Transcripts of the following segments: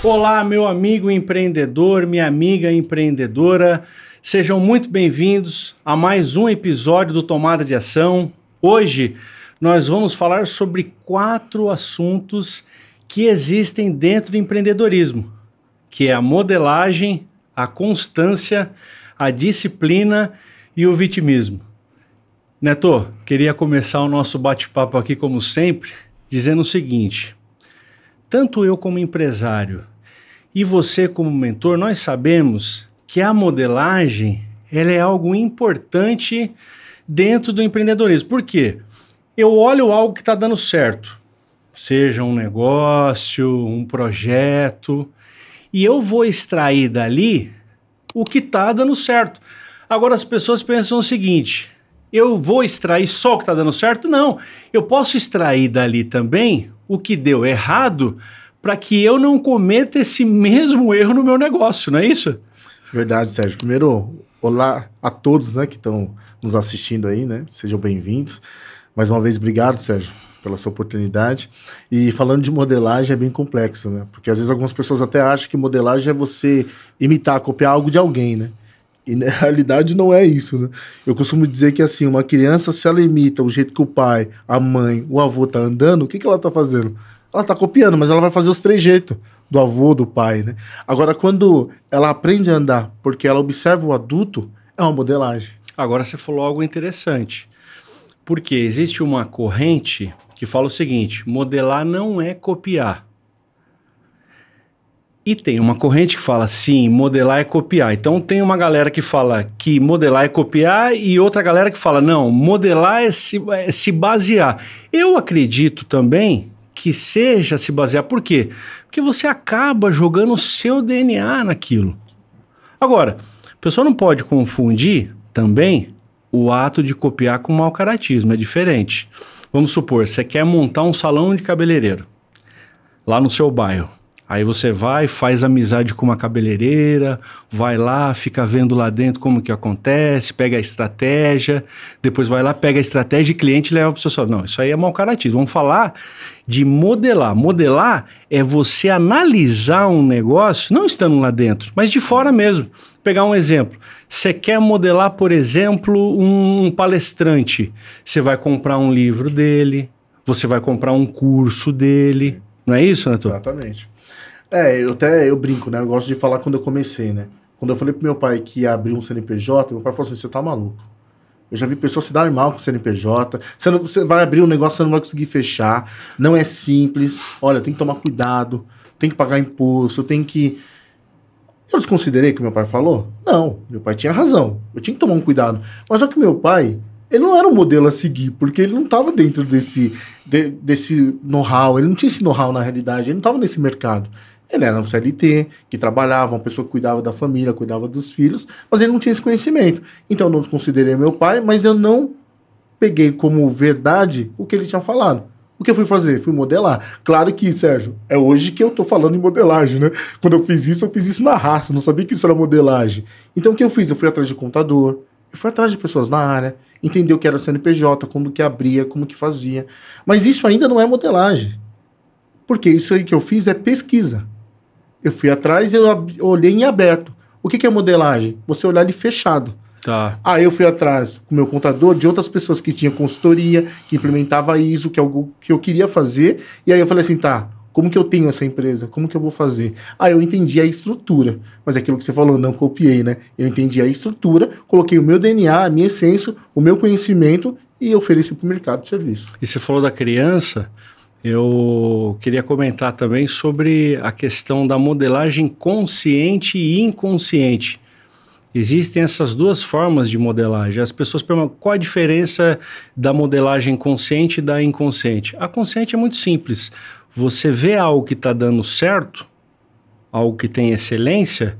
Olá, meu amigo empreendedor, minha amiga empreendedora, sejam muito bem-vindos a mais um episódio do Tomada de Ação. Hoje nós vamos falar sobre 4 assuntos que existem dentro do empreendedorismo, que é a modelagem, a constância, a disciplina e o vitimismo. Neto, queria começar o nosso bate-papo aqui, como sempre, dizendo o seguinte: tanto eu como empresário e você como mentor, nós sabemos que a modelagem ela é algo importante dentro do empreendedorismo. Por quê? Eu olho algo que está dando certo, seja um negócio, um projeto, e eu vou extrair dali o que está dando certo. Agora as pessoas pensam o seguinte: eu vou extrair só o que está dando certo? Não, eu posso extrair dali também o que deu errado para que eu não cometa esse mesmo erro no meu negócio, não é isso? Verdade, Sérgio. Primeiro, olá a todos, né, que estão nos assistindo aí, né? Sejam bem-vindos. Mais uma vez, obrigado, Sérgio, pela sua oportunidade. E falando de modelagem é bem complexo, né? Porque às vezes algumas pessoas até acham que modelagem é você imitar, copiar algo de alguém, né? E na realidade não é isso, né? Eu costumo dizer que assim, uma criança, se ela imita o jeito que o pai, a mãe, o avô tá andando, o que ela tá fazendo? Ela tá copiando, mas ela vai fazer os trejeitos do avô, do pai, né? Agora, quando ela aprende a andar porque ela observa o adulto, é uma modelagem. Agora você falou algo interessante, porque existe uma corrente que fala o seguinte: modelar não é copiar. E tem uma corrente que fala, sim, modelar é copiar. Então tem uma galera que fala que modelar é copiar e outra galera que fala, não, modelar é se basear. Eu acredito também que seja se basear. Por quê? Porque você acaba jogando o seu DNA naquilo. Agora, a pessoa não pode confundir também o ato de copiar com mau caratismo, é diferente. Vamos supor, você quer montar um salão de cabeleireiro lá no seu bairro. Aí você vai, faz amizade com uma cabeleireira, vai lá, fica vendo lá dentro como que acontece, pega a estratégia, depois vai lá, pega a estratégia e cliente leva para o seu salão. Não, isso aí é mau caratismo. Vamos falar de modelar. Modelar é você analisar um negócio, não estando lá dentro, mas de fora mesmo. Pegar um exemplo. Você quer modelar, por exemplo, um palestrante. Você vai comprar um livro dele, você vai comprar um curso dele. Não é isso, Neto? Exatamente. Eu brinco, né? Eu gosto de falar quando eu comecei, né? Quando eu falei pro meu pai que ia abrir um CNPJ, meu pai falou assim, você tá maluco. Eu já vi pessoas se darem mal com o CNPJ, você vai abrir um negócio, você não vai conseguir fechar, não é simples, olha, tem que tomar cuidado, tem que pagar imposto, tem que... Eu desconsiderei o que meu pai falou? Não, meu pai tinha razão, eu tinha que tomar um cuidado. Mas só que meu pai, ele não era um modelo a seguir, porque ele não estava dentro desse know-how, ele não tinha esse know-how na realidade, ele não estava nesse mercado. Ele era um CLT, que trabalhava, uma pessoa que cuidava da família, cuidava dos filhos, mas ele não tinha esse conhecimento. Então eu não desconsiderei meu pai, mas eu não peguei como verdade o que ele tinha falado. O que eu fui fazer? Fui modelar. Claro que, Sérgio, é hoje que eu tô falando em modelagem, né? Quando eu fiz isso na raça, não sabia que isso era modelagem. Então o que eu fiz? Eu fui atrás de contador, eu fui atrás de pessoas na área, entender o que era o CNPJ, como que abria, como que fazia. Mas isso ainda não é modelagem. Porque isso aí que eu fiz é pesquisa. Eu fui atrás e eu olhei em aberto. O que é modelagem? Você olhar ele fechado. Tá. Aí eu fui atrás com o meu contador de outras pessoas que tinham consultoria, que implementava isso, que é algo que eu queria fazer. E aí eu falei assim, tá, como que eu tenho essa empresa? Como que eu vou fazer? Aí eu entendi a estrutura. Mas aquilo que você falou, não copiei, né? Eu entendi a estrutura, coloquei o meu DNA, a minha essência, o meu conhecimento e ofereci para o mercado de serviço. E você falou da criança... Eu queria comentar também sobre a questão da modelagem consciente e inconsciente. Existem essas duas formas de modelagem. As pessoas perguntam qual a diferença da modelagem consciente e da inconsciente. A consciente é muito simples. Você vê algo que está dando certo, algo que tem excelência,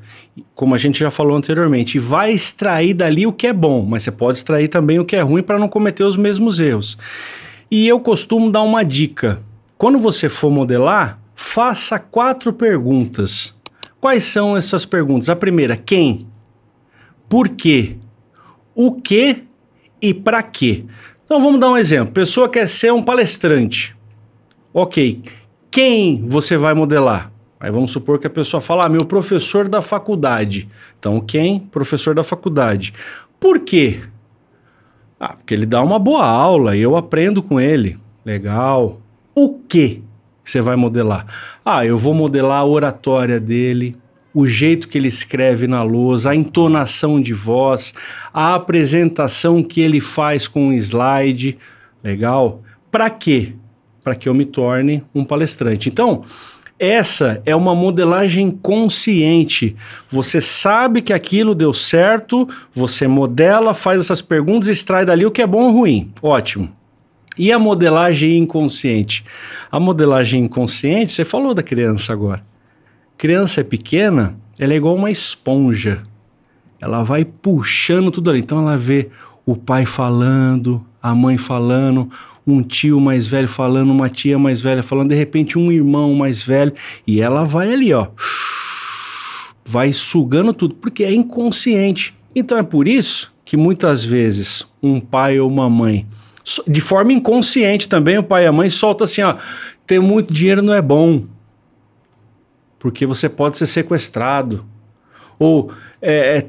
como a gente já falou anteriormente, e vai extrair dali o que é bom, mas você pode extrair também o que é ruim para não cometer os mesmos erros. E eu costumo dar uma dica. Quando você for modelar, faça 4 perguntas. Quais são essas perguntas? A primeira, quem? Por quê? O que e para quê? Então vamos dar um exemplo. Pessoa quer ser um palestrante. Ok. Quem você vai modelar? Aí vamos supor que a pessoa fala, meu professor da faculdade. Então, quem? Professor da faculdade. Por quê? Porque ele dá uma boa aula e eu aprendo com ele. Legal. O que você vai modelar? Eu vou modelar a oratória dele, o jeito que ele escreve na lousa, a entonação de voz, a apresentação que ele faz com o slide. Legal? Para quê? Para que eu me torne um palestrante. Então, essa é uma modelagem consciente. Você sabe que aquilo deu certo, você modela, faz essas perguntas e extrai dali o que é bom ou ruim. Ótimo. E a modelagem inconsciente? A modelagem inconsciente, você falou da criança agora. Criança é pequena, ela é igual uma esponja. Ela vai puxando tudo ali. Então ela vê o pai falando, a mãe falando, um tio mais velho falando, uma tia mais velha falando, de repente um irmão mais velho, e ela vai ali, ó, vai sugando tudo, porque é inconsciente. Então é por isso que muitas vezes um pai ou uma mãe, de forma inconsciente também, o pai e a mãe soltam assim, ó, ter muito dinheiro não é bom, porque você pode ser sequestrado. Ou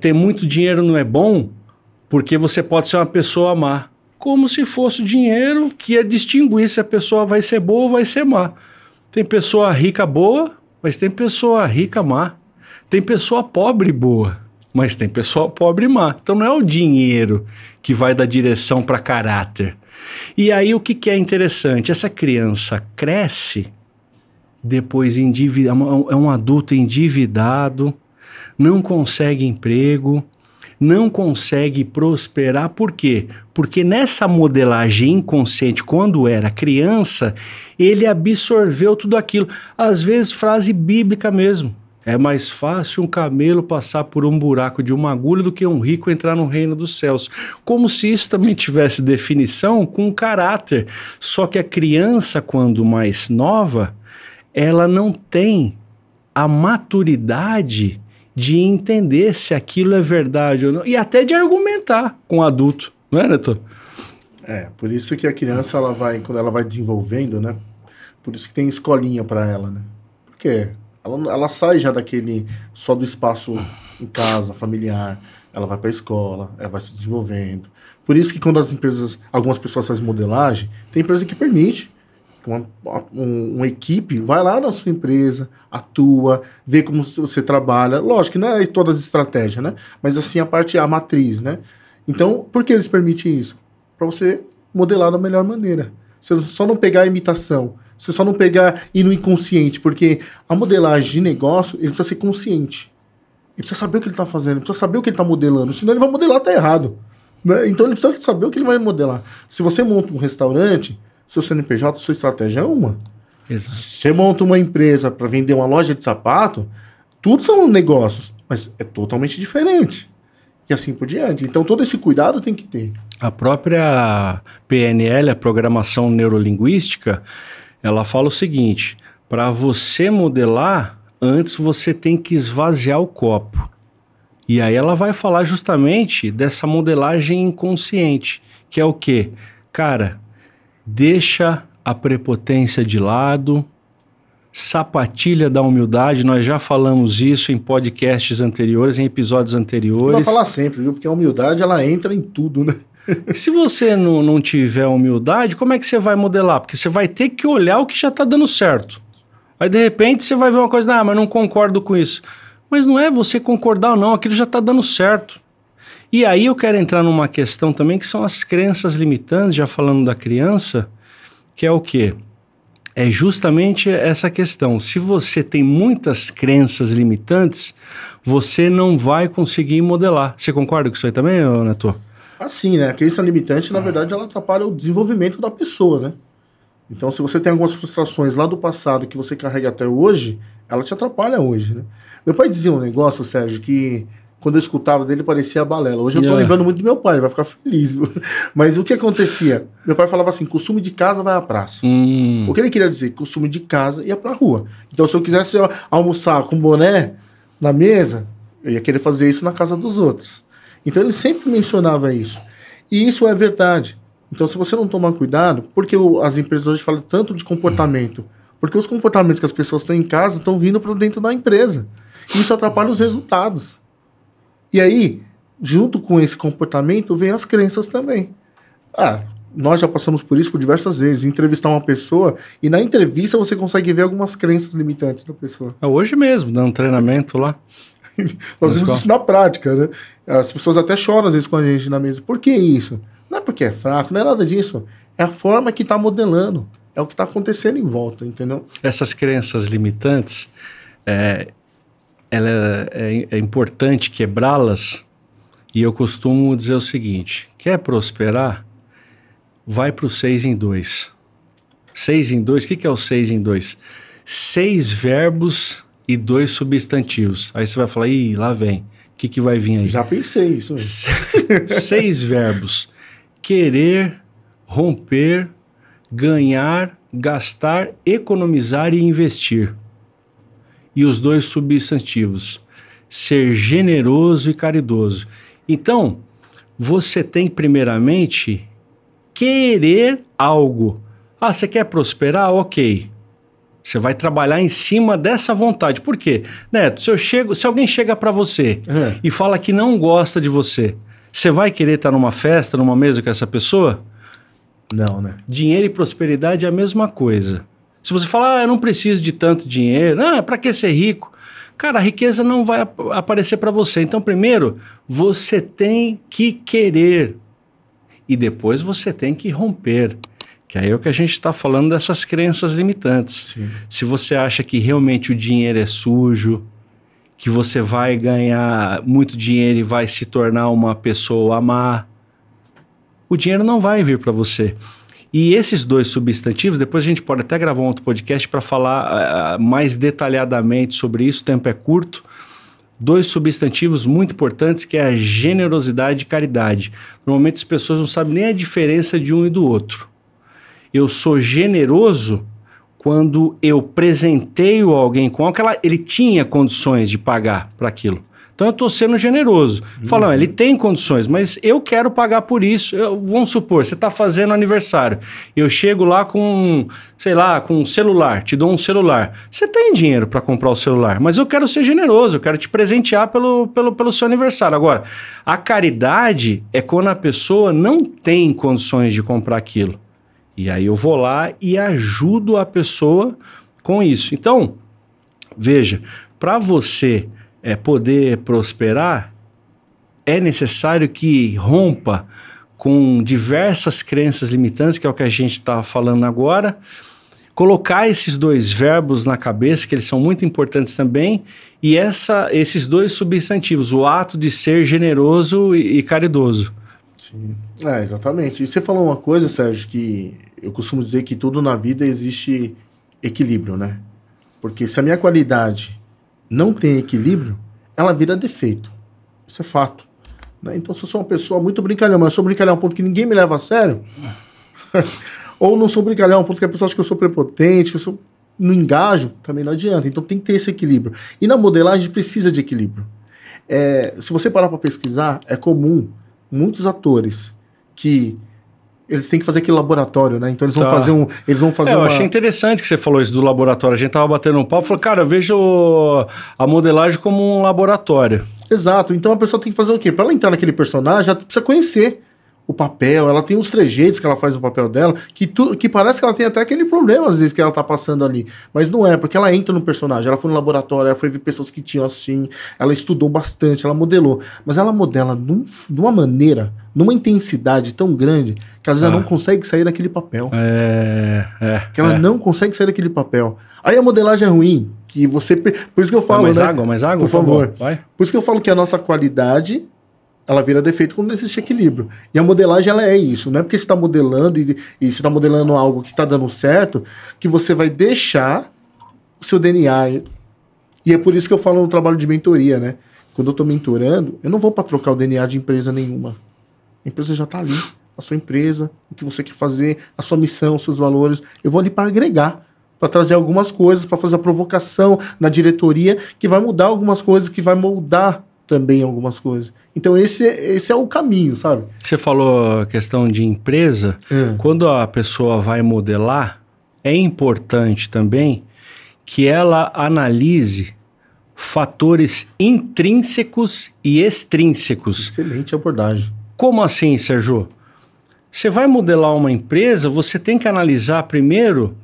ter muito dinheiro não é bom, porque você pode ser uma pessoa má. Como se fosse o dinheiro que ia distinguir se a pessoa vai ser boa ou vai ser má. Tem pessoa rica boa, mas tem pessoa rica má. Tem pessoa pobre boa, mas tem pessoa pobre má. Então não é o dinheiro que vai dar direção para caráter. E aí o que é interessante? Essa criança cresce, depois é um adulto endividado, não consegue emprego, não consegue prosperar. Por quê? Porque nessa modelagem inconsciente, quando era criança, ele absorveu tudo aquilo. Às vezes, frase bíblica mesmo. É mais fácil um camelo passar por um buraco de uma agulha do que um rico entrar no reino dos céus. Como se isso também tivesse definição com caráter. Só que a criança, quando mais nova, ela não tem a maturidade de entender se aquilo é verdade ou não, e até de argumentar com o adulto, não é, Neto? Por isso que a criança, quando ela vai desenvolvendo, né? Por isso que tem escolinha para ela, né? Porque ela sai já só do espaço em casa, familiar, ela vai para a escola, ela vai se desenvolvendo. Por isso que quando algumas pessoas fazem modelagem, tem empresa que permite. Uma equipe vai lá na sua empresa, atua, vê como você trabalha. Lógico que não é todas as estratégias, né? Mas assim, a matriz, né? Então, por que eles permitem isso? Para você modelar da melhor maneira. Você só não pegar a imitação, você só não pegar ir no inconsciente, porque a modelagem de negócio, ele precisa ser consciente. Ele precisa saber o que ele está fazendo, ele precisa saber o que ele está modelando, senão ele vai modelar até errado, né? Então ele precisa saber o que ele vai modelar. Se você monta um restaurante, seu CNPJ, sua estratégia é uma. Exato. Você monta uma empresa para vender uma loja de sapato, tudo são negócios, mas é totalmente diferente. E assim por diante. Então todo esse cuidado tem que ter. A própria PNL, a Programação Neurolinguística, ela fala o seguinte: para você modelar, antes você tem que esvaziar o copo. E aí ela vai falar justamente dessa modelagem inconsciente, que é o quê? Cara, deixa a prepotência de lado, sapatilha da humildade. Nós já falamos isso em podcasts anteriores, em episódios anteriores. Vai falar sempre, viu? Porque a humildade, ela entra em tudo, né? Se você não tiver humildade, como é que você vai modelar? Porque você vai ter que olhar o que já está dando certo. Aí, de repente, você vai ver uma coisa, mas não concordo com isso. Mas não é você concordar ou não, aquilo já está dando certo. E aí eu quero entrar numa questão também, que são as crenças limitantes, já falando da criança, que é o quê? É justamente essa questão. Se você tem muitas crenças limitantes, você não vai conseguir modelar. Você concorda com isso aí também, Neto? Assim, né? A crença limitante, na verdade, ela atrapalha o desenvolvimento da pessoa, né? Então, se você tem algumas frustrações lá do passado que você carrega até hoje, ela te atrapalha hoje, né? Meu pai dizia um negócio, Sérgio, que quando eu escutava dele parecia balela. Hoje eu tô lembrando muito do meu pai, ele vai ficar feliz, viu? Mas o que acontecia? Meu pai falava assim, costume de casa vai à praça. O que ele queria dizer? Costume de casa ia pra rua. Então, se eu quisesse almoçar com boné na mesa, eu ia querer fazer isso na casa dos outros. Então, ele sempre mencionava isso. E isso é verdade. Então, se você não tomar cuidado, porque as empresas hoje falam tanto de comportamento, Porque os comportamentos que as pessoas têm em casa estão vindo para dentro da empresa. E isso atrapalha os resultados. E aí, junto com esse comportamento, vem as crenças também. Nós já passamos por isso por diversas vezes. Entrevistar uma pessoa e na entrevista você consegue ver algumas crenças limitantes da pessoa. Hoje mesmo, dando um treinamento lá. Nós vimos isso na prática, né? As pessoas até choram às vezes com a gente na mesa. Por que isso? Não é porque é fraco, não é nada disso. É a forma que está modelando. É o que está acontecendo em volta, entendeu? Essas crenças limitantes, é importante quebrá-las. E eu costumo dizer o seguinte: quer prosperar? Vai para o 6 em 2. 6 em 2, o que é o 6 em 2? 6 verbos e 2 substantivos. Aí você vai falar, ih, lá vem. O que vai vir aí? Já pensei isso. 6 verbos. Querer, romper, ganhar, gastar, economizar e investir. E os 2 substantivos. Ser generoso e caridoso. Então, você tem primeiramente querer algo. Você quer prosperar? Ok. Você vai trabalhar em cima dessa vontade. Por quê? Neto, se alguém chega para você e fala que não gosta de você, você vai querer estar numa festa, numa mesa com essa pessoa? Não, né? Dinheiro e prosperidade é a mesma coisa. Se você falar, eu não preciso de tanto dinheiro, para que ser rico? Cara, a riqueza não vai aparecer para você. Então, primeiro, você tem que querer. E depois você tem que romper. Que aí é o que a gente está falando dessas crenças limitantes. Sim. Se você acha que realmente o dinheiro é sujo, que você vai ganhar muito dinheiro e vai se tornar uma pessoa má, o dinheiro não vai vir para você. E esses 2 substantivos, depois a gente pode até gravar um outro podcast para falar mais detalhadamente sobre isso, o tempo é curto. 2 substantivos muito importantes, que é a generosidade e caridade. Normalmente as pessoas não sabem nem a diferença de um e do outro. Eu sou generoso quando eu presenteio alguém com algo que ele tinha condições de pagar para aquilo. Então eu estou sendo generoso. Falando, ele tem condições, mas eu quero pagar por isso. Vamos supor, você está fazendo aniversário. Eu chego lá com, sei lá, com um celular, te dou um celular. Você tem dinheiro para comprar o celular, mas eu quero ser generoso, eu quero te presentear pelo seu aniversário. Agora, a caridade é quando a pessoa não tem condições de comprar aquilo. E aí eu vou lá e ajudo a pessoa com isso. Então, veja, para você poder prosperar, é necessário que rompa com diversas crenças limitantes, que é o que a gente está falando agora, colocar esses 2 verbos na cabeça, que eles são muito importantes também, e esses 2 substantivos, o ato de ser generoso e caridoso. Sim, exatamente. E você falou uma coisa, Sérgio, que eu costumo dizer que tudo na vida existe equilíbrio, né? Porque se a minha qualidade não tem equilíbrio, ela vira defeito. Isso é fato. Né? Então, se eu sou uma pessoa muito brincalhão, mas eu sou brincalhão a um ponto que ninguém me leva a sério, ou não sou brincalhão a um ponto que a pessoa acha que eu sou prepotente, que eu não engajo, também não adianta. Então, tem que ter esse equilíbrio. E na modelagem, a gente precisa de equilíbrio. Se você parar para pesquisar, é comum muitos atores que eles têm que fazer aquele laboratório, né? Então eles vão fazer eu achei interessante que você falou isso do laboratório. A gente tava batendo um pau e falou, cara, eu vejo a modelagem como um laboratório. Exato. Então a pessoa tem que fazer o quê? Para ela entrar naquele personagem, ela precisa conhecer o papel, ela tem os trejeitos que ela faz no papel dela, que parece que ela tem até aquele problema, às vezes, que ela tá passando ali. Mas não é, porque ela entra no personagem, ela foi no laboratório, ela foi ver pessoas que tinham assim, ela estudou bastante, ela modelou. Mas ela modela de uma maneira, numa intensidade tão grande, que às vezes ela não consegue sair daquele papel. Que ela não consegue sair daquele papel. Aí a modelagem é ruim, que você... Por isso que eu falo, mais água, por favor. Vai. Por isso que eu falo que a nossa qualidade... ela vira defeito quando existe equilíbrio. E a modelagem, ela é isso. Não é porque você está modelando e você está modelando algo que está dando certo que você vai deixar o seu DNA. E é por isso que eu falo no trabalho de mentoria, né? Quando eu estou mentorando, eu não vou para trocar o DNA de empresa nenhuma. A empresa já está ali. A sua empresa, o que você quer fazer, a sua missão, os seus valores. Eu vou ali para agregar, para trazer algumas coisas, para fazer a provocação na diretoria, que vai mudar algumas coisas, que vai moldar também algumas coisas. Então esse é o caminho, sabe? Você falou a questão de empresa. Quando a pessoa vai modelar, é importante também que ela analise fatores intrínsecos e extrínsecos. Excelente abordagem. Como assim, Sérgio? Você vai modelar uma empresa, você tem que analisar primeiro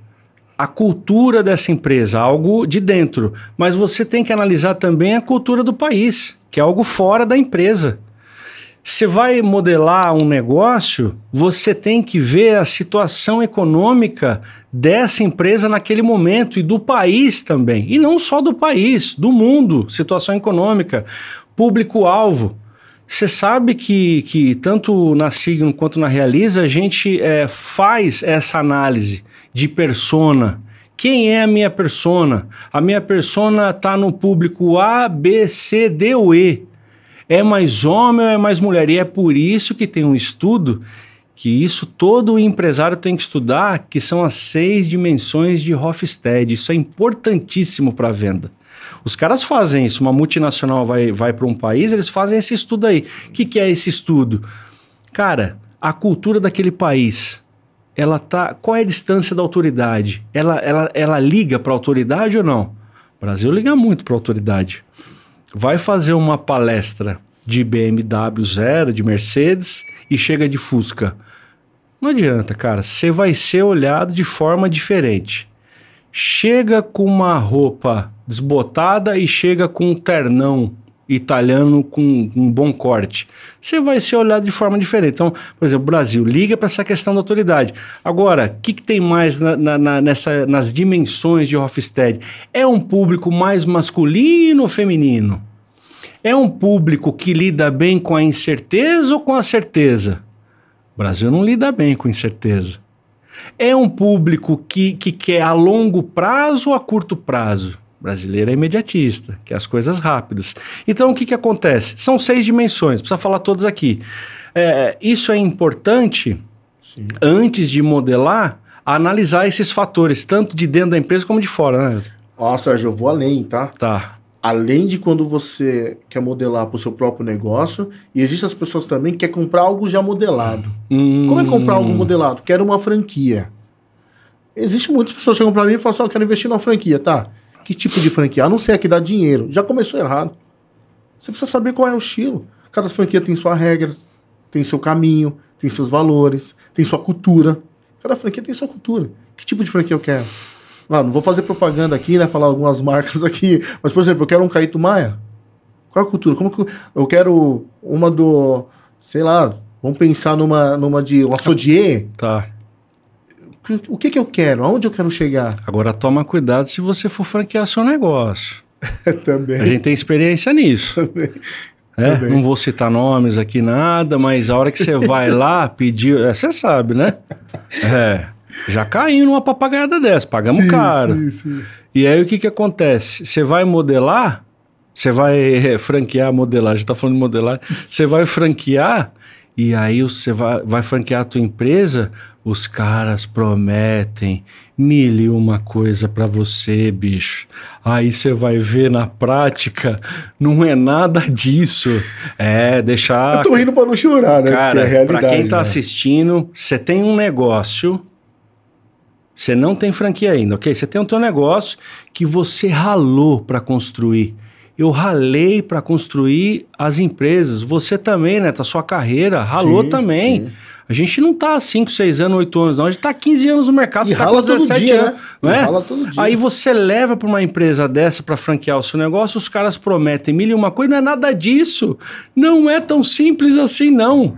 a cultura dessa empresa, algo de dentro. Mas você tem que analisar também a cultura do país, que é algo fora da empresa. Você vai modelar um negócio, você tem que ver a situação econômica dessa empresa naquele momento e do país também. E não só do país, do mundo, situação econômica, público-alvo. Você sabe que tanto na Signum quanto na Realiza a gente faz essa análise de persona. Quem é a minha persona? A minha persona está no público A, B, C, D ou E. É mais homem ou é mais mulher? E é por isso que tem um estudo, que isso todo empresário tem que estudar, que são as 6 dimensões de Hofstede. Isso é importantíssimo para a venda. Os caras fazem isso, uma multinacional vai para um país, eles fazem esse estudo aí. O que é esse estudo? Cara, a cultura daquele país, qual é a distância da autoridade? Ela liga para a autoridade ou não? O Brasil liga muito para a autoridade. Vai fazer uma palestra de BMW 0, de Mercedes, e chega de Fusca. Não adianta, cara. Você vai ser olhado de forma diferente. Chega com uma roupa desbotada e chega com um ternão italiano com um bom corte. Você vai ser olhado de forma diferente. Então, por exemplo, o Brasil liga para essa questão da autoridade. Agora, o que tem mais nas dimensões de Hofstede? É um público mais masculino ou feminino? É um público que lida bem com a incerteza ou com a certeza? O Brasil não lida bem com incerteza. É um público que quer a longo prazo ou a curto prazo? O brasileiro é imediatista, quer as coisas rápidas. Então, o que acontece? São 6 dimensões, precisa falar todas aqui. Isso é importante, sim, antes de modelar, analisar esses fatores, tanto de dentro da empresa como de fora, né? Ó, Sérgio, eu vou além, tá? Tá. Além de quando você quer modelar para o seu próprio negócio, e existem as pessoas também que querem comprar algo já modelado. Como é comprar algo modelado? Quero uma franquia. Existem muitas pessoas que chegam para mim e falam assim, eu quero investir numa franquia, tá? Que tipo de franquia? A não ser a que dá dinheiro. Já começou errado. Você precisa saber qual é o estilo. Cada franquia tem suas regras, tem seu caminho, tem seus valores, tem sua cultura. Cada franquia tem sua cultura. Que tipo de franquia eu quero? Não vou fazer propaganda aqui, né? Falar algumas marcas aqui. Mas, por exemplo, eu quero um Caíto Maia. Qual é a cultura? Como que eu quero uma do... Sei lá, vamos pensar numa de... Uma Sodier. Tá. O que eu quero? Aonde eu quero chegar? Agora toma cuidado se você for franquear seu negócio. Também. A gente tem experiência nisso. Também. Não vou citar nomes aqui, nada, mas a hora que você vai lá pedir... Você sabe, né? Já caiu numa papagaiada dessa, pagamos caro. Sim. E aí o que acontece? Você vai modelar, você vai franquear modelar, já está falando de modelar, você vai franquear e aí você vai franquear a tua empresa, os caras prometem 1001 coisa para você, bicho. Aí você vai ver na prática, não é nada disso. Deixar... Eu tô rindo para não chorar, né? Cara, é realidade, para quem tá assistindo, você tem um negócio... Você não tem franquia ainda, ok? Você tem o teu negócio que você ralou para construir. Eu ralei para construir as empresas. Você também, né? A sua carreira ralou também. Sim. A gente não tá há 5, 6 anos, 8 anos, não. A gente tá há 15 anos no mercado, você tá com 17 anos. Né? Não é? Rala todo dia. Aí você leva para uma empresa dessa para franquear o seu negócio, os caras prometem 1001 coisa, não é nada disso. Não é tão simples assim, não.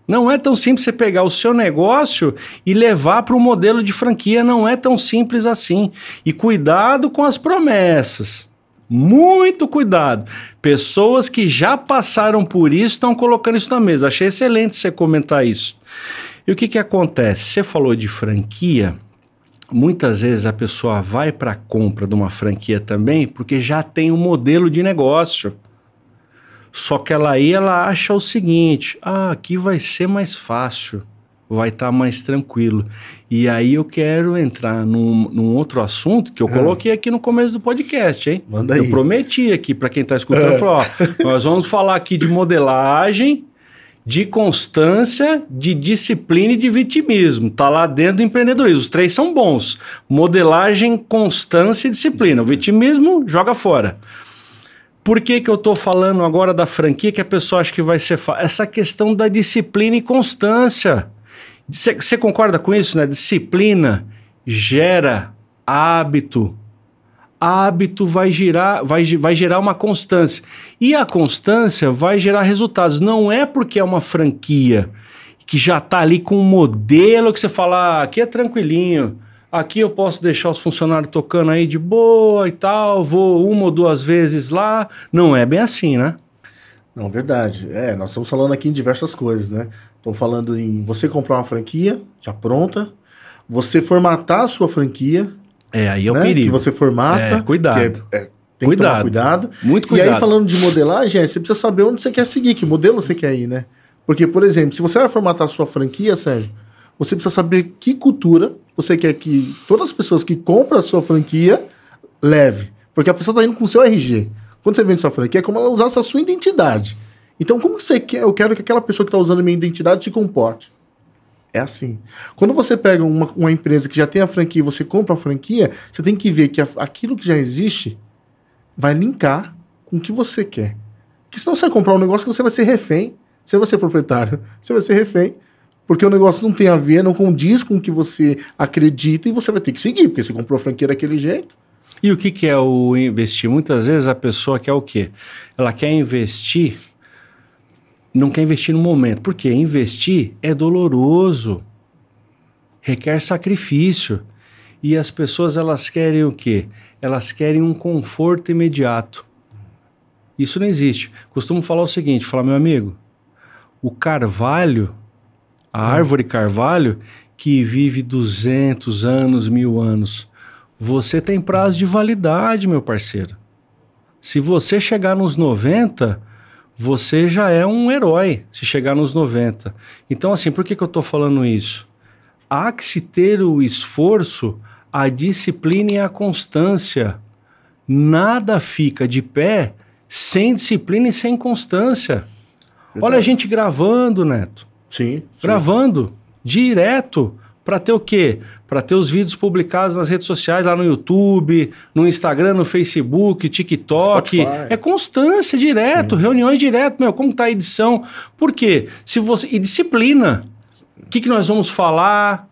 Não é tão simples você pegar o seu negócio e levar para o modelo de franquia, não é tão simples assim. E cuidado com as promessas, muito cuidado. Pessoas que já passaram por isso estão colocando isso na mesa. Achei excelente você comentar isso. E o que acontece? Você falou de franquia, muitas vezes a pessoa vai para a compra de uma franquia também porque já tem um modelo de negócio. Só que ela acha o seguinte, aqui vai ser mais fácil, vai estar mais tranquilo. E aí eu quero entrar num outro assunto que eu coloquei aqui no começo do podcast, hein? Manda aí. Eu prometi aqui para quem está escutando, eu falei, nós vamos falar aqui de modelagem de constância, de disciplina e de vitimismo. Tá lá dentro do empreendedorismo. Os três são bons. Modelagem, constância e disciplina. O vitimismo, joga fora. Por que eu estou falando agora da franquia que a pessoa acha que vai ser fácil? Essa questão da disciplina e constância. Você concorda com isso, né? Disciplina gera hábito. Hábito vai gerar uma constância. E a constância vai gerar resultados. Não é porque é uma franquia que já está ali com um modelo que você fala, aqui é tranquilinho, aqui eu posso deixar os funcionários tocando aí de boa e tal, vou uma ou duas vezes lá. Não é bem assim, né? Não, verdade. Nós estamos falando aqui em diversas coisas, né? Estamos falando em você comprar uma franquia já pronta, você formatar a sua franquia. Aí é o perigo. Que você formata. Cuidado. Tem que tomar cuidado. Muito cuidado. E aí, falando de modelagem, você precisa saber onde você quer seguir, que modelo você quer ir, né? Porque, por exemplo, se você vai formatar a sua franquia, Sérgio, você precisa saber que cultura você quer que todas as pessoas que compram a sua franquia leve. Porque a pessoa está indo com o seu RG. Quando você vende sua franquia, é como ela usar essa sua identidade. Então, como você quer? Eu quero que aquela pessoa que está usando a minha identidade se comporte. É assim. Quando você pega uma empresa que já tem a franquia e você compra a franquia, você tem que ver que aquilo que já existe vai linkar com o que você quer. Porque senão você vai comprar um negócio que você vai ser refém. Você vai ser proprietário. Você vai ser refém. Porque o negócio não tem a ver, não condiz com o que você acredita e você vai ter que seguir, porque você comprou a franquia daquele jeito. E o que é o investir? Muitas vezes a pessoa quer o quê? Ela quer investir... Não quer investir no momento. Por quê? Investir é doloroso. Requer sacrifício. E as pessoas, elas querem o quê? Elas querem um conforto imediato. Isso não existe. Costumo falar o seguinte, falar, meu amigo, o carvalho, a árvore carvalho, que vive 200 anos, 1000 anos, você tem prazo de validade, meu parceiro. Se você chegar nos 90... você já é um herói se chegar nos 90. Então, assim, por que eu estou falando isso? Há que se ter o esforço, a disciplina e a constância. Nada fica de pé sem disciplina e sem constância. Verdade. Olha a gente gravando, Neto. Sim. Gravando, direto. Para ter o quê? Para ter os vídeos publicados nas redes sociais, lá no YouTube, no Instagram, no Facebook, TikTok. Spotify. É constância direto, reuniões direto, como tá a edição. Por quê? E disciplina. O que nós vamos falar?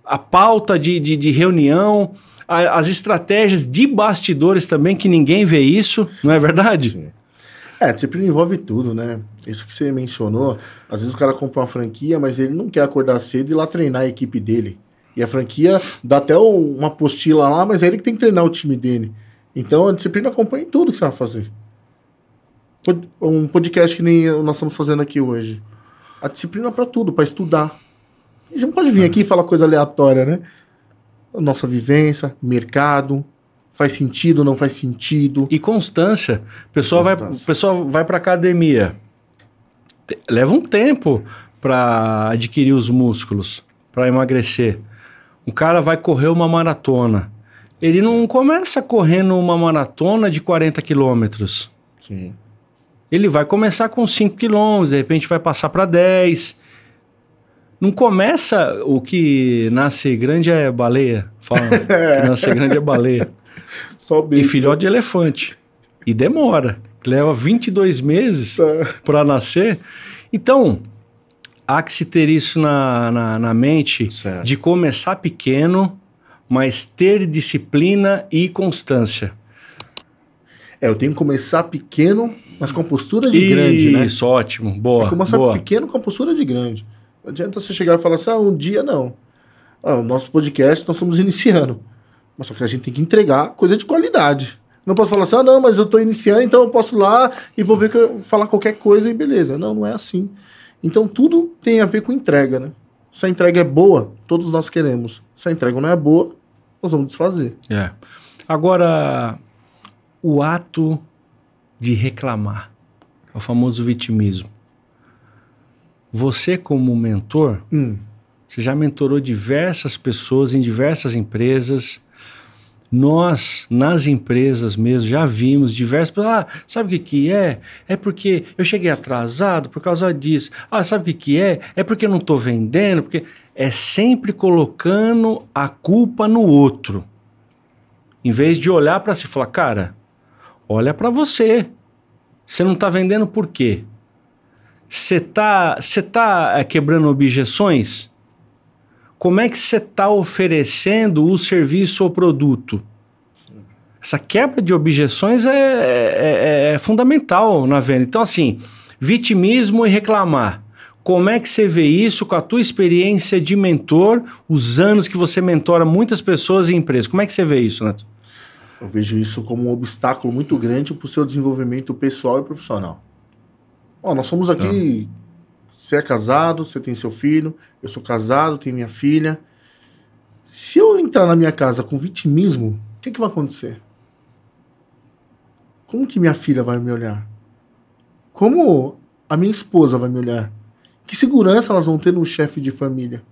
A pauta de reunião, as estratégias de bastidores também, que ninguém vê isso, não é verdade? Sim. Disciplina envolve tudo, né? Isso que você mencionou, às vezes o cara compra uma franquia, mas ele não quer acordar cedo e ir lá treinar a equipe dele. E a franquia dá até uma apostila lá, mas é ele que tem que treinar o time dele. Então a disciplina acompanha em tudo que você vai fazer. Um podcast que nem nós estamos fazendo aqui hoje. A disciplina é para tudo, para estudar. A gente não pode vir aqui e falar coisa aleatória, né? Nossa vivência, mercado... Faz sentido, não faz sentido. E constância. O pessoal vai para academia. Leva um tempo para adquirir os músculos, para emagrecer. O cara vai correr uma maratona. Ele não começa correndo uma maratona de 40 quilômetros. Sim. Ele vai começar com 5 quilômetros, de repente vai passar para 10. Não começa... O que nasce grande é baleia. Fala, que nasce grande é baleia. E filhote de elefante. E demora. Leva 22 meses para nascer. Então, há que se ter isso na mente, certo, de começar pequeno, mas ter disciplina e constância. Eu tenho que começar pequeno, mas com postura de grande, né? Isso, ótimo. Boa. Começar pequeno com postura de grande. Não adianta você chegar e falar assim, um dia não. O nosso podcast, nós estamos iniciando. Mas só que a gente tem que entregar coisa de qualidade. Não posso falar assim, não, mas eu estou iniciando, então eu posso ir lá e vou falar qualquer coisa e beleza. Não é assim. Então tudo tem a ver com entrega, né? Se a entrega é boa, todos nós queremos. Se a entrega não é boa, nós vamos desfazer. Agora, o ato de reclamar, é o famoso vitimismo. Você, como mentor, você já mentorou diversas pessoas em diversas empresas. Nós, nas empresas mesmo, já vimos diversas pessoas. Sabe o que é? É porque eu cheguei atrasado por causa disso. Sabe o que é? É porque eu não estou vendendo. Porque é sempre colocando a culpa no outro. Em vez de olhar para si e falar, cara, olha para você. Você não está vendendo por quê? Você tá quebrando objeções? Como é que você está oferecendo o serviço ou produto? Essa quebra de objeções é fundamental na venda. Então, assim, vitimismo e reclamar. Como é que você vê isso com a tua experiência de mentor, os anos que você mentora muitas pessoas em empresas? Como é que você vê isso, Neto? Eu vejo isso como um obstáculo muito grande para o seu desenvolvimento pessoal e profissional. Nós somos aqui, você é casado, você tem seu filho, eu sou casado, tenho minha filha. Se eu entrar na minha casa com vitimismo, o que vai acontecer? Como que minha filha vai me olhar? Como a minha esposa vai me olhar? Que segurança elas vão ter no chefe de família?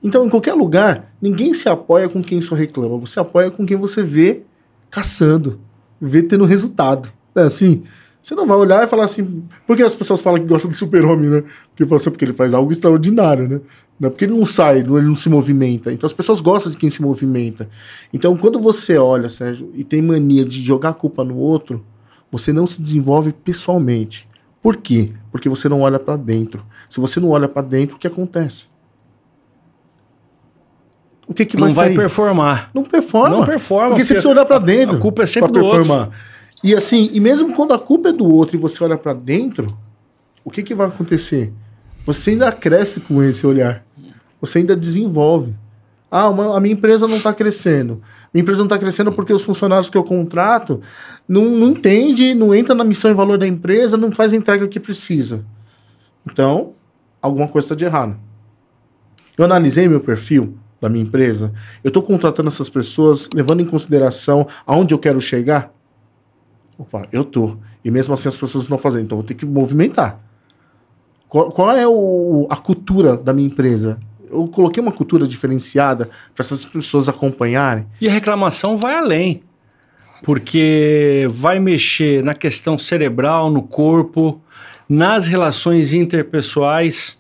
Então, em qualquer lugar, ninguém se apoia com quem só reclama. Você apoia com quem você vê caçando, vê tendo resultado. É assim, você não vai olhar e falar assim... Porque as pessoas falam que gostam do super-homem, né? Porque ele faz algo extraordinário, né? Não é porque ele não sai, ele não se movimenta. Então as pessoas gostam de quem se movimenta. Então quando você olha, Sérgio, e tem mania de jogar a culpa no outro, você não se desenvolve pessoalmente. Por quê? Porque você não olha para dentro. Se você não olha para dentro, o que acontece? O que vai sair? Não vai performar. Não performa. Não performa. Porque você precisa olhar para dentro. A culpa é sempre do outro. E assim, e mesmo quando a culpa é do outro e você olha para dentro, o que vai acontecer? Você ainda cresce com esse olhar. Você ainda desenvolve. A minha empresa não está crescendo. Minha empresa não está crescendo porque os funcionários que eu contrato não entendem, não entra na missão e valor da empresa, não faz a entrega que precisa. Então, alguma coisa está de errado. Eu analisei meu perfil da minha empresa. Eu estou contratando essas pessoas levando em consideração aonde eu quero chegar? Opa, eu tô. E mesmo assim as pessoas não estão fazendo. Então eu vou ter que movimentar. Qual é a cultura da minha empresa? Eu coloquei uma cultura diferenciada para essas pessoas acompanharem. E a reclamação vai além. Porque vai mexer na questão cerebral, no corpo, nas relações interpessoais.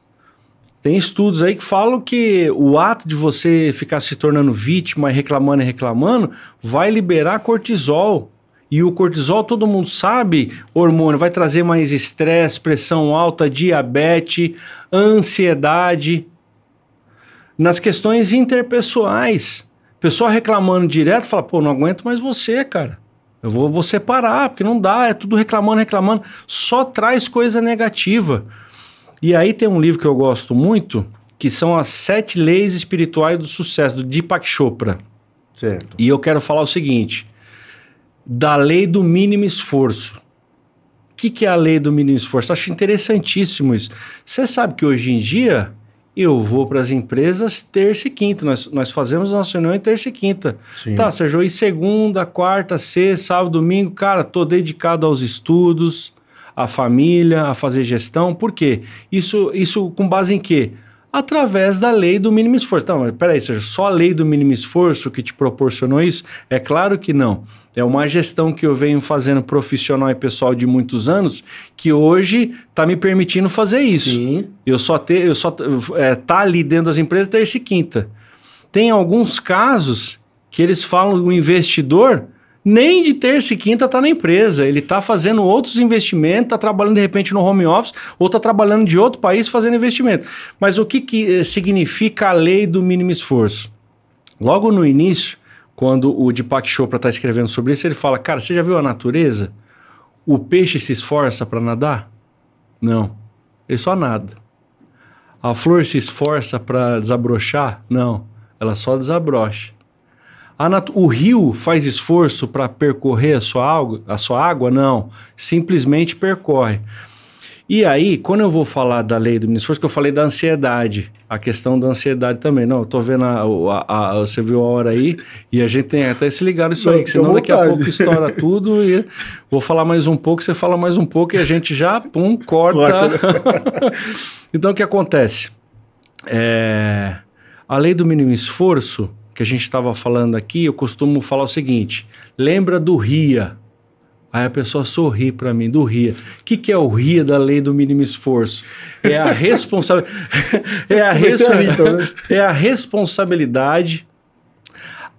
Tem estudos aí que falam que o ato de você ficar se tornando vítima e reclamando vai liberar cortisol. E o cortisol, todo mundo sabe, hormônio, vai trazer mais estresse, pressão alta, diabetes, ansiedade. Nas questões interpessoais, o pessoal reclamando direto, fala, pô, não aguento mais você, cara. Eu vou separar, porque não dá, é tudo reclamando, só traz coisa negativa. E aí tem um livro que eu gosto muito, que são as 7 leis espirituais do sucesso, do Deepak Chopra. Certo. E eu quero falar o seguinte, da lei do mínimo esforço. O que é a lei do mínimo esforço? Acho interessantíssimo isso. Você sabe que hoje em dia eu vou para as empresas terça e quinta. Nós fazemos nossa reunião em terça e quinta. Sim. Tá, Sérgio, e segunda, quarta, sexta, sábado, domingo, cara, tô dedicado aos estudos, à família, a fazer gestão. Por quê? Isso com base em quê? Através da lei do mínimo esforço. Então, mas peraí, Sérgio, só a lei do mínimo esforço que te proporcionou isso? É claro que não. É uma gestão que eu venho fazendo profissional e pessoal de muitos anos que hoje está me permitindo fazer isso. Sim. Tá ali dentro das empresas terça e quinta. Tem alguns casos que eles falam o investidor nem de terça e quinta está na empresa. Ele está fazendo outros investimentos, está trabalhando de repente no home office ou está trabalhando de outro país fazendo investimento. Mas o que significa a lei do mínimo esforço? Logo no início, quando o Deepak Chopra está escrevendo sobre isso, ele fala, cara, você já viu a natureza? O peixe se esforça para nadar? Não. Ele só nada. A flor se esforça para desabrochar? Não. Ela só desabrocha. O rio faz esforço para percorrer a sua água? Não. Simplesmente percorre. E aí, quando eu vou falar da lei do mínimo esforço, que eu falei da ansiedade, a questão da ansiedade também. Não, eu tô vendo, você viu a hora aí, e a gente tem até se ligar nisso aí, que senão daqui a pouco estoura tudo, e vou falar mais um pouco, você fala mais um pouco, e a gente já, corta. Então, o que acontece? A lei do mínimo esforço, que a gente estava falando aqui, eu costumo falar o seguinte, lembra do RIA? Aí a pessoa sorri para mim, do RIA. O que é o RIA da lei do mínimo esforço? É a é a responsabilidade,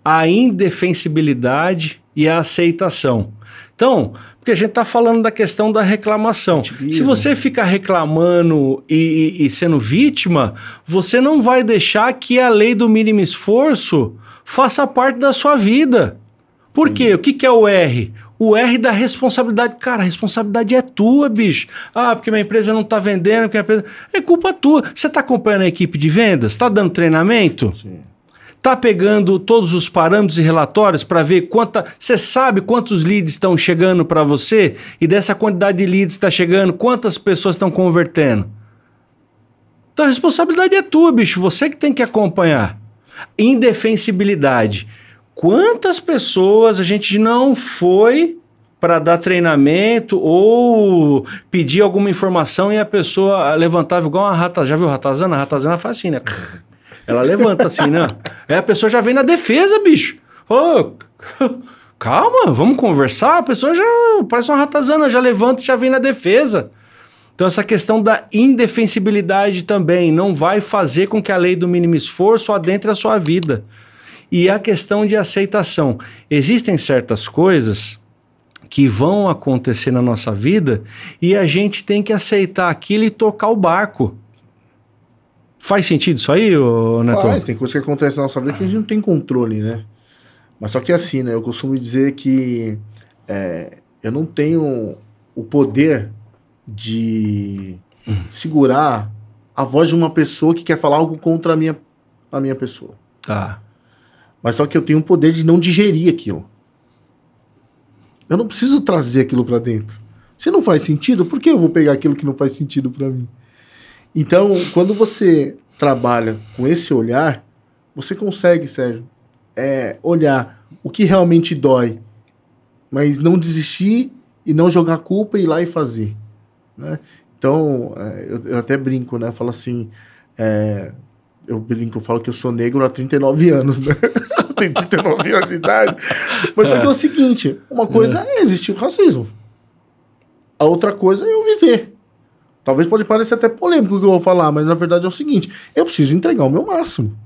a indefensibilidade e a aceitação. Então, porque a gente está falando da questão da reclamação. Se você ficar reclamando e sendo vítima, você não vai deixar que a lei do mínimo esforço faça parte da sua vida. Por quê? O que é o R? O R da responsabilidade. Cara, a responsabilidade é tua, bicho. Ah, porque minha empresa não está vendendo. Porque a empresa... É culpa tua. Você está acompanhando a equipe de vendas? Está dando treinamento? Sim. Está pegando todos os parâmetros e relatórios para ver você sabe quantos leads estão chegando para você? E dessa quantidade de leads está chegando, quantas pessoas estão convertendo? Então a responsabilidade é tua, bicho. Você que tem que acompanhar. Indefensibilidade. Quantas pessoas a gente não foi para dar treinamento ou pedir alguma informação e a pessoa levantava igual uma ratazana. Já viu ratazana? A ratazana faz assim, né? Ela levanta assim, né? Aí a pessoa já vem na defesa, bicho. Falou, calma, vamos conversar. A pessoa já parece uma ratazana, já levanta e já vem na defesa. Então essa questão da indefensibilidade também não vai fazer com que a lei do mínimo esforço adentre a sua vida. E a questão de aceitação. Existem certas coisas que vão acontecer na nossa vida e a gente tem que aceitar aquilo e tocar o barco. Faz sentido isso aí, Neto? Faz, tem coisa que acontece na nossa vida que a gente não tem controle, né? Mas só que assim, né? Eu costumo dizer que eu não tenho o poder de segurar a voz de uma pessoa que quer falar algo contra a minha pessoa. Tá. Mas só que eu tenho o poder de não digerir aquilo. Eu não preciso trazer aquilo pra dentro. Se não faz sentido, por que eu vou pegar aquilo que não faz sentido pra mim? Então, quando você trabalha com esse olhar, você consegue, Sérgio, olhar o que realmente dói, mas não desistir e não jogar culpa e ir lá e fazer, né? Então, eu até brinco, né? Eu falo assim, eu falo que eu sou negro há 39 anos, né? Eu tenho 39 anos de idade. Mas é o seguinte, uma coisa é existir o racismo. A outra coisa é eu viver. Talvez pode parecer até polêmico o que eu vou falar, mas na verdade é o seguinte, eu preciso entregar o meu máximo.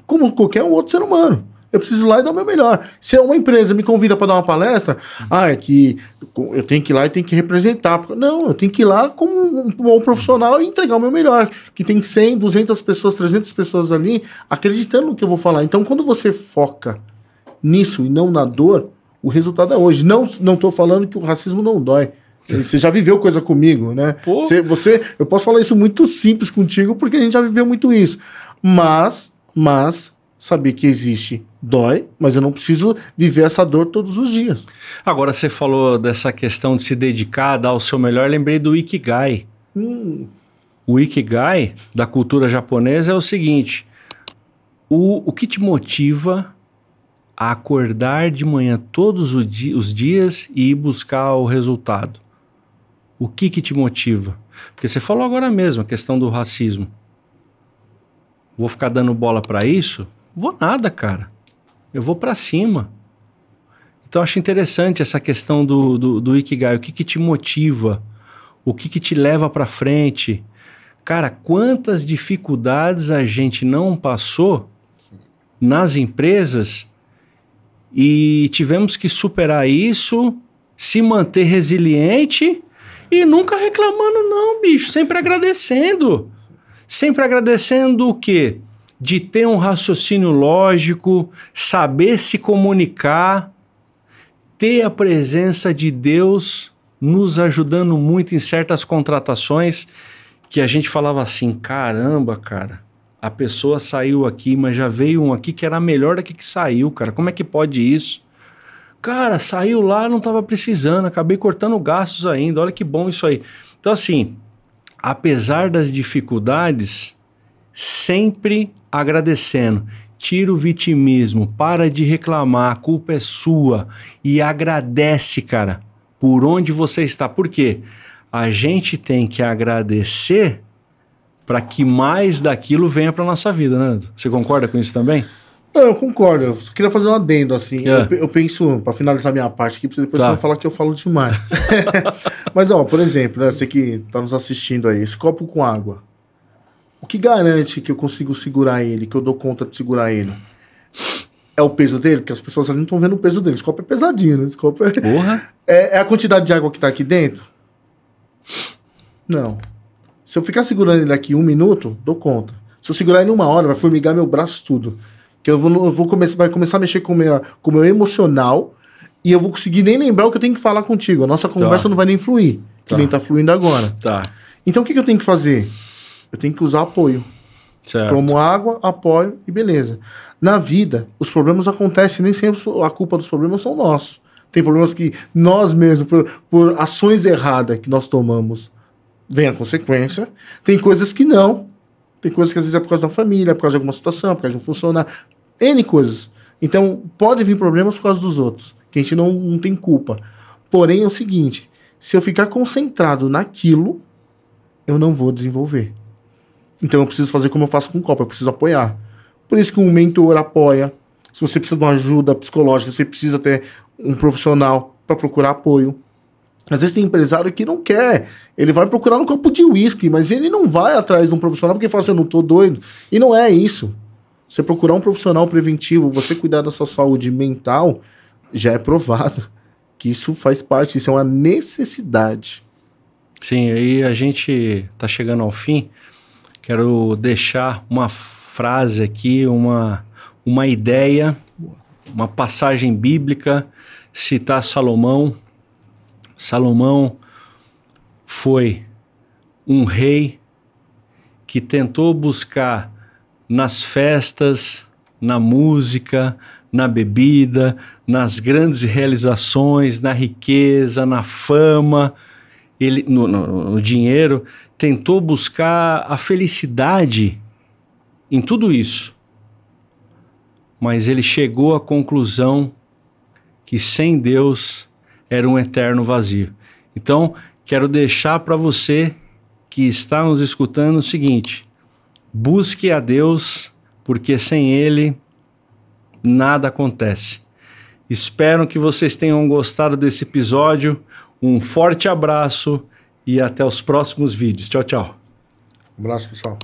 Como qualquer outro ser humano. Eu preciso ir lá e dar o meu melhor. Se uma empresa me convida para dar uma palestra, é que eu tenho que ir lá e tenho que representar. Não, eu tenho que ir lá como um bom profissional e entregar o meu melhor. Que tem 100, 200 pessoas, 300 pessoas ali acreditando no que eu vou falar. Então, quando você foca nisso e não na dor, o resultado é hoje. Não estou falando que o racismo não dói. Você já viveu coisa comigo, né? Eu posso falar isso muito simples contigo porque a gente já viveu muito isso. Mas saber que existe dói, mas eu não preciso viver essa dor todos os dias. Agora você falou dessa questão de se dedicar, dar o seu melhor, lembrei do Ikigai. O Ikigai da cultura japonesa é o seguinte, o que te motiva a acordar de manhã todos os dias e ir buscar o resultado? O que te motiva? Porque você falou agora mesmo a questão do racismo. Vou ficar dando bola para isso? Vou nada, cara. Eu vou para cima. Então acho interessante essa questão do Ikigai. O que te motiva? O que te leva para frente? Cara, quantas dificuldades a gente não passou nas empresas e tivemos que superar isso, se manter resiliente e nunca reclamando não, bicho. Sempre agradecendo. Sempre agradecendo o quê? De ter um raciocínio lógico, saber se comunicar, ter a presença de Deus nos ajudando muito em certas contratações que a gente falava assim, caramba, cara, a pessoa saiu aqui, mas já veio um aqui que era melhor daqui que saiu, cara, como é que pode isso? Cara, saiu lá, não estava precisando, acabei cortando gastos ainda, olha que bom isso aí. Então assim, apesar das dificuldades, sempre agradecendo. Tira o vitimismo, para de reclamar, a culpa é sua e agradece, cara, por onde você está. Por quê? A gente tem que agradecer para que mais daquilo venha para nossa vida, né? Você concorda com isso também? Não, eu concordo. Eu só queria fazer um adendo, assim. Eu penso, para finalizar minha parte aqui, pra depois você não falar que eu falo demais. Mas, ó, por exemplo, né, você que tá nos assistindo aí, esse copo com água. O que garante que eu consigo segurar ele, que eu dou conta de segurar ele? É o peso dele? Porque as pessoas ali não estão vendo o peso dele. Esse copo é pesadinho, né? Esse copo é... Porra! É a quantidade de água que tá aqui dentro? Não. Se eu ficar segurando ele aqui 1 minuto, dou conta. Se eu segurar ele 1 hora, vai formigar meu braço tudo. Que vai começar a mexer com o meu emocional e eu vou conseguir nem lembrar o que eu tenho que falar contigo. A nossa conversa não vai nem fluir, que nem tá fluindo agora. Tá. Então o que eu tenho que fazer? Eu tenho que usar apoio. Certo. Tomo água, apoio e beleza. Na vida, os problemas acontecem, nem sempre a culpa dos problemas são nossos. Tem problemas que nós mesmos, por ações erradas que nós tomamos, vem a consequência. Tem coisas que não. Tem coisas que às vezes é por causa da família, é por causa de alguma situação, por causa de não funcionar. N coisas. Então, pode vir problemas por causa dos outros, que a gente não tem culpa. Porém, é o seguinte, se eu ficar concentrado naquilo, eu não vou desenvolver. Então, eu preciso fazer como eu faço com o copo, eu preciso apoiar. Por isso que um mentor apoia. Se você precisa de uma ajuda psicológica, você precisa ter um profissional para procurar apoio. Às vezes tem empresário que não quer. Ele vai procurar um copo de uísque, mas ele não vai atrás de um profissional porque fala assim, eu não tô doido. E não é isso. Você procurar um profissional preventivo, você cuidar da sua saúde mental, já é provado que isso faz parte, isso é uma necessidade. Sim, aí a gente tá chegando ao fim. Quero deixar uma frase aqui, uma ideia, uma passagem bíblica, citar Salomão. Salomão foi um rei que tentou buscar nas festas, na música, na bebida, nas grandes realizações, na riqueza, na fama, ele, no dinheiro, tentou buscar a felicidade em tudo isso. Mas ele chegou à conclusão que sem Deus era um eterno vazio. Então, quero deixar para você que está nos escutando o seguinte: busque a Deus, porque sem Ele nada acontece. Espero que vocês tenham gostado desse episódio. Um forte abraço e até os próximos vídeos. Tchau, tchau. Um abraço, pessoal.